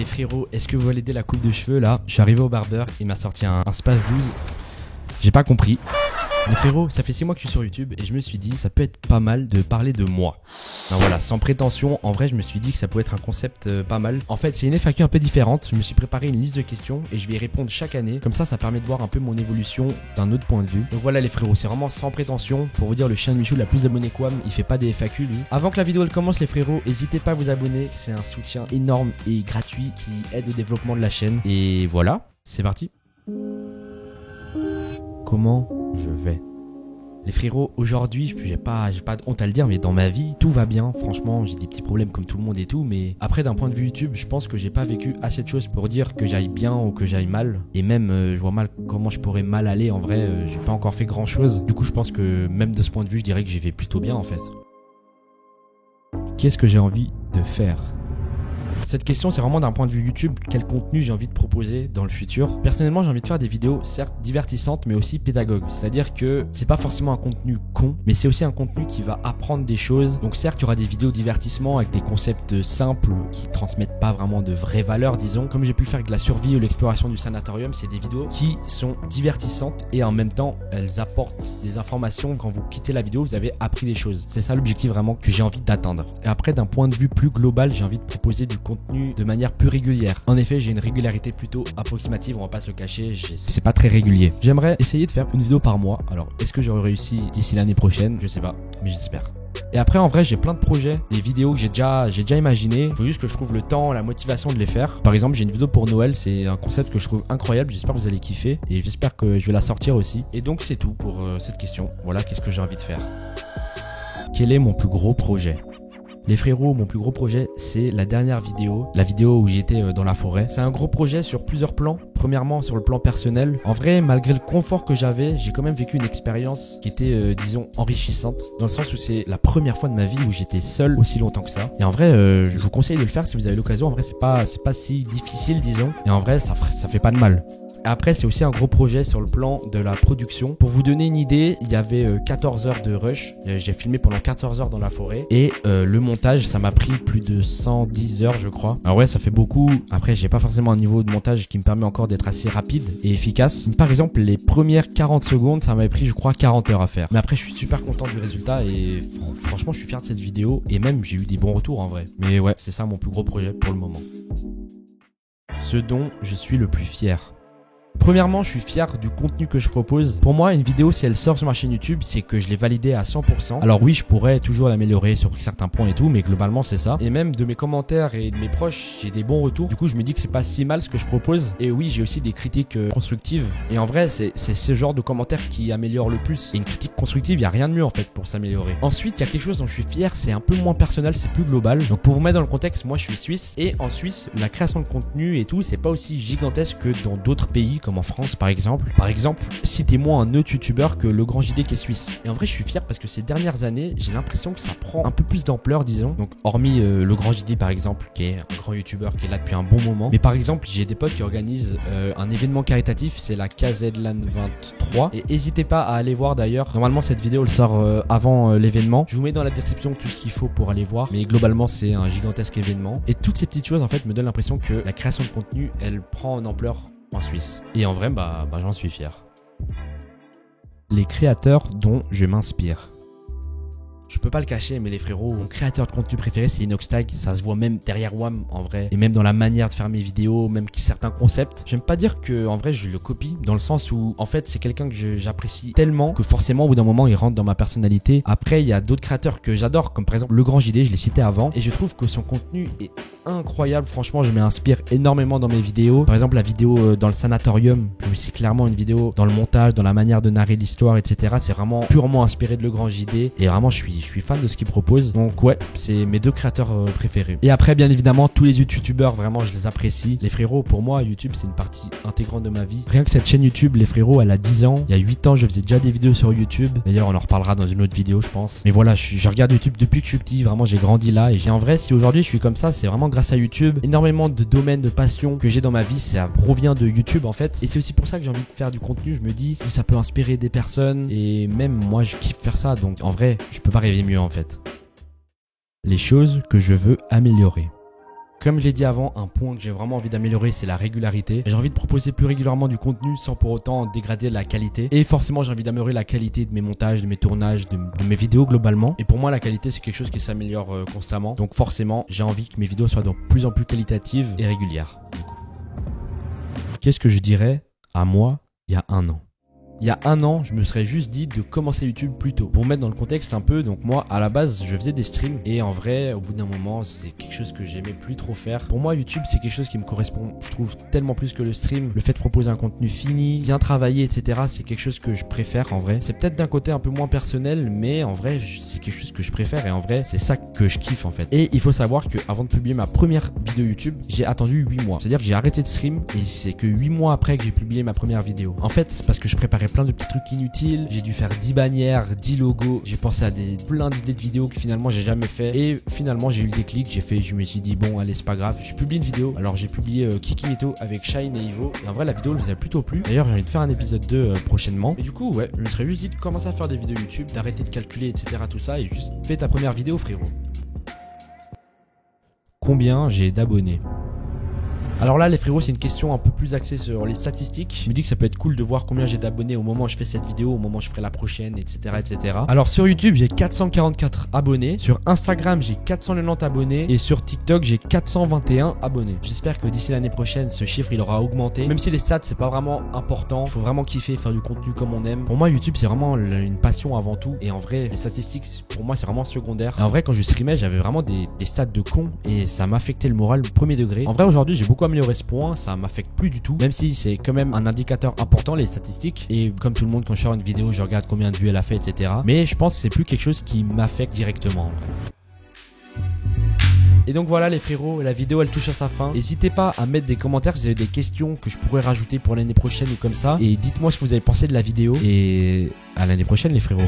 Les frérots, est-ce que vous validez la coupe de cheveux là? Je suis arrivé au barbeur, il m'a sorti un Space 12. J'ai pas compris. Les frérots, ça fait 6 mois que je suis sur YouTube et je me suis dit ça peut être pas mal de parler de moi. Non voilà, sans prétention, en vrai je me suis dit que ça pouvait être un concept pas mal. En fait c'est une FAQ un peu différente, je me suis préparé une liste de questions et je vais y répondre chaque année. Comme ça permet de voir un peu mon évolution d'un autre point de vue. Donc voilà les frérots, c'est vraiment sans prétention. Pour vous dire, le chien de Michou, il a plus d'abonnés que WAM, il fait pas des FAQ lui. Avant que la vidéo elle commence les frérots, n'hésitez pas à vous abonner, c'est un soutien énorme et gratuit qui aide au développement de la chaîne. Et voilà, c'est parti. Comment je vais? Les frérots, aujourd'hui, j'ai pas de honte à le dire, mais dans ma vie, tout va bien. Franchement, j'ai des petits problèmes comme tout le monde et tout, mais après, d'un point de vue YouTube, je pense que j'ai pas vécu assez de choses pour dire que j'aille bien ou que j'aille mal. Et même, je vois mal comment je pourrais mal aller. En vrai, j'ai pas encore fait grand chose. Du coup, je pense que même de ce point de vue, je dirais que j'y vais plutôt bien en fait. Qu'est-ce que j'ai envie de faire? Cette question, c'est vraiment d'un point de vue YouTube, quel contenu j'ai envie de proposer dans le futur. Personnellement, j'ai envie de faire des vidéos certes divertissantes, mais aussi pédagogues. C'est-à-dire que c'est pas forcément un contenu con, mais c'est aussi un contenu qui va apprendre des choses. Donc certes, il y aura des vidéos divertissement avec des concepts simples qui transmettent pas vraiment de vraies valeurs, disons. Comme j'ai pu le faire avec la survie ou l'exploration du sanatorium, c'est des vidéos qui sont divertissantes et en même temps, elles apportent des informations. Quand vous quittez la vidéo, vous avez appris des choses. C'est ça l'objectif vraiment que j'ai envie d'atteindre. Et après, d'un point de vue plus global, j'ai envie de proposer du contenu de manière plus régulière. En effet, j'ai une régularité plutôt approximative, on va pas se le cacher, c'est pas très régulier. J'aimerais essayer de faire une vidéo par mois. Alors, est-ce que j'aurai réussi d'ici l'année prochaine? Je sais pas, mais j'espère. Et après, en vrai, j'ai plein de projets, des vidéos que j'ai déjà imaginées. Il faut juste que je trouve le temps, la motivation de les faire. Par exemple, j'ai une vidéo pour Noël, c'est un concept que je trouve incroyable. J'espère que vous allez kiffer et j'espère que je vais la sortir aussi. Et donc, c'est tout pour cette question. Voilà, qu'est-ce que j'ai envie de faire? Quel est mon plus gros projet? Les frérots, mon plus gros projet, c'est la dernière vidéo, la vidéo où j'étais dans la forêt. C'est un gros projet sur plusieurs plans. Premièrement, sur le plan personnel. En vrai, malgré le confort que j'avais, j'ai quand même vécu une expérience qui était, disons, enrichissante. Dans le sens où c'est la première fois de ma vie où j'étais seul aussi longtemps que ça. Et en vrai, je vous conseille de le faire si vous avez l'occasion. En vrai, c'est pas si difficile, disons. Et en vrai, ça fait pas de mal. Après, c'est aussi un gros projet sur le plan de la production. Pour vous donner une idée, il y avait 14 heures de rush. J'ai filmé pendant 14 heures dans la forêt. Et le montage, ça m'a pris plus de 110 heures, je crois. Alors ouais, ça fait beaucoup. Après, j'ai pas forcément un niveau de montage qui me permet encore d'être assez rapide et efficace. Par exemple, les premières 40 secondes, ça m'avait pris, je crois, 40 heures à faire. Mais après, je suis super content du résultat et franchement, je suis fier de cette vidéo. Et même, j'ai eu des bons retours en vrai. Mais ouais, c'est ça mon plus gros projet pour le moment. Ce dont je suis le plus fier. Premièrement, je suis fier du contenu que je propose. Pour moi, une vidéo, si elle sort sur ma chaîne YouTube, c'est que je l'ai validée à 100%. Alors oui, je pourrais toujours l'améliorer sur certains points et tout, mais globalement, c'est ça. Et même de mes commentaires et de mes proches, j'ai des bons retours. Du coup, je me dis que c'est pas si mal ce que je propose. Et oui, j'ai aussi des critiques constructives. Et en vrai, c'est ce genre de commentaires qui améliore le plus. Et une critique constructive, il n'y a rien de mieux en fait pour s'améliorer. Ensuite, il y a quelque chose dont je suis fier, c'est un peu moins personnel, c'est plus global. Donc pour vous mettre dans le contexte, moi je suis suisse. Et en Suisse, la création de contenu et tout, c'est pas aussi gigantesque que dans d'autres pays comme en France par exemple. Par exemple, citez-moi un autre youtubeur que Le Grand JD qui est suisse. Et en vrai, je suis fier parce que ces dernières années, j'ai l'impression que ça prend un peu plus d'ampleur, disons. Donc, hormis Le Grand JD par exemple, qui est un grand youtubeur qui est là depuis un bon moment. Mais par exemple, j'ai des potes qui organisent un événement caritatif, c'est la KZLAN 23. Et n'hésitez pas à aller voir d'ailleurs. Normalement, cette vidéo elle sort avant l'événement. Je vous mets dans la description tout ce qu'il faut pour aller voir. Mais globalement, c'est un gigantesque événement. Et toutes ces petites choses en fait me donnent l'impression que la création de contenu, elle prend en ampleur en Suisse. Et en vrai, j'en suis fier. Les créateurs dont je m'inspire. Je peux pas le cacher, mais les frérots, mon créateur de contenu préféré, c'est Inoxtag. Ça se voit même derrière WAM, en vrai. Et même dans la manière de faire mes vidéos, même certains concepts. J'aime pas dire que, en vrai, je le copie. Dans le sens où, en fait, c'est quelqu'un que j'apprécie tellement que forcément, au bout d'un moment, il rentre dans ma personnalité. Après, il y a d'autres créateurs que j'adore, comme par exemple Le Grand JD, je l'ai cité avant. Et je trouve que son contenu est incroyable. Franchement, je m'inspire énormément dans mes vidéos. Par exemple, la vidéo dans le sanatorium, c'est clairement une vidéo dans le montage, dans la manière de narrer l'histoire, etc. C'est vraiment purement inspiré de Le Grand JD. Et vraiment, je suis fan de ce qu'il propose. Donc ouais, c'est mes deux créateurs préférés. Et après, bien évidemment, tous les youtubeurs, vraiment, je les apprécie. Les frérots, pour moi, YouTube, c'est une partie intégrante de ma vie. Rien que cette chaîne YouTube, les frérots, elle a 10 ans. Il y a 8 ans, je faisais déjà des vidéos sur YouTube. D'ailleurs, on en reparlera dans une autre vidéo, je pense. Mais voilà, je regarde YouTube depuis que je suis petit. Vraiment, j'ai grandi là. Et en vrai, si aujourd'hui je suis comme ça, c'est vraiment grâce à YouTube. Énormément de domaines, de passions que j'ai dans ma vie, ça provient de YouTube en fait. Et c'est aussi pour ça que j'ai envie de faire du contenu. Je me dis, si ça peut inspirer des personnes. Et même moi, je kiffe faire ça. Donc en vrai, je peux pas rêver mieux en fait. Les choses que je veux améliorer. Comme je l'ai dit avant, un point que j'ai vraiment envie d'améliorer, c'est la régularité. J'ai envie de proposer plus régulièrement du contenu sans pour autant dégrader la qualité. Et forcément, j'ai envie d'améliorer la qualité de mes montages, de mes tournages, de mes vidéos globalement. Et pour moi, la qualité, c'est quelque chose qui s'améliore constamment. Donc forcément, j'ai envie que mes vidéos soient de plus en plus qualitatives et régulières. Qu'est-ce que je dirais à moi il y a un an? Il y a un an, je me serais juste dit de commencer YouTube plus tôt. Pour mettre dans le contexte un peu, donc moi, à la base, je faisais des streams. Et en vrai, au bout d'un moment, c'est quelque chose que j'aimais plus trop faire. Pour moi, YouTube, c'est quelque chose qui me correspond, je trouve, tellement plus que le stream. Le fait de proposer un contenu fini, bien travaillé, etc. C'est quelque chose que je préfère en vrai. C'est peut-être d'un côté un peu moins personnel, mais en vrai, c'est quelque chose que je préfère. Et en vrai, c'est ça que je kiffe en fait. Et il faut savoir que avant de publier ma première vidéo YouTube, j'ai attendu 8 mois. C'est-à-dire que j'ai arrêté de stream et c'est que 8 mois après que j'ai publié ma première vidéo. En fait, c'est parce que je préparais plein de petits trucs inutiles. J'ai dû faire 10 bannières, 10 logos. J'ai pensé à plein d'idées de vidéos que finalement j'ai jamais fait. Et finalement j'ai eu le déclic. Je me suis dit bon allez c'est pas grave. Je publie une vidéo. Alors j'ai publié Kikimito avec Shine et Ivo. Et en vrai la vidéo vous a plutôt plu. D'ailleurs j'ai envie de faire un épisode 2 prochainement. Et du coup ouais, je me serais juste dit de commencer à faire des vidéos YouTube, d'arrêter de calculer etc. tout ça et juste fais ta première vidéo frérot. Combien j'ai d'abonnés? Alors là les frérots, c'est une question un peu plus axée sur les statistiques. Je me dis que ça peut être cool de voir combien j'ai d'abonnés au moment où je fais cette vidéo, au moment où je ferai la prochaine, etc. etc. Alors sur YouTube j'ai 444 abonnés, sur Instagram j'ai 490 abonnés et sur TikTok j'ai 421 abonnés. J'espère que d'ici l'année prochaine ce chiffre il aura augmenté. Même si les stats c'est pas vraiment important, il faut vraiment kiffer, faire du contenu comme on aime. Pour moi YouTube c'est vraiment une passion avant tout. Et en vrai les statistiques pour moi c'est vraiment secondaire. Et en vrai quand je streamais j'avais vraiment des stats de con et ça m'affectait le moral au premier degré. En vrai aujourd'hui j'ai beaucoup amélioré ce point, ça m'affecte plus du tout, même si c'est quand même un indicateur important les statistiques. Et comme tout le monde quand je sors une vidéo je regarde combien de vues elle a fait etc. Mais je pense que c'est plus quelque chose qui m'affecte directement en vrai. Et donc voilà les frérots, la vidéo elle touche à sa fin. N'hésitez pas à mettre des commentaires si vous avez des questions que je pourrais rajouter pour l'année prochaine ou comme ça. Et dites-moi ce que vous avez pensé de la vidéo. Et à l'année prochaine les frérots.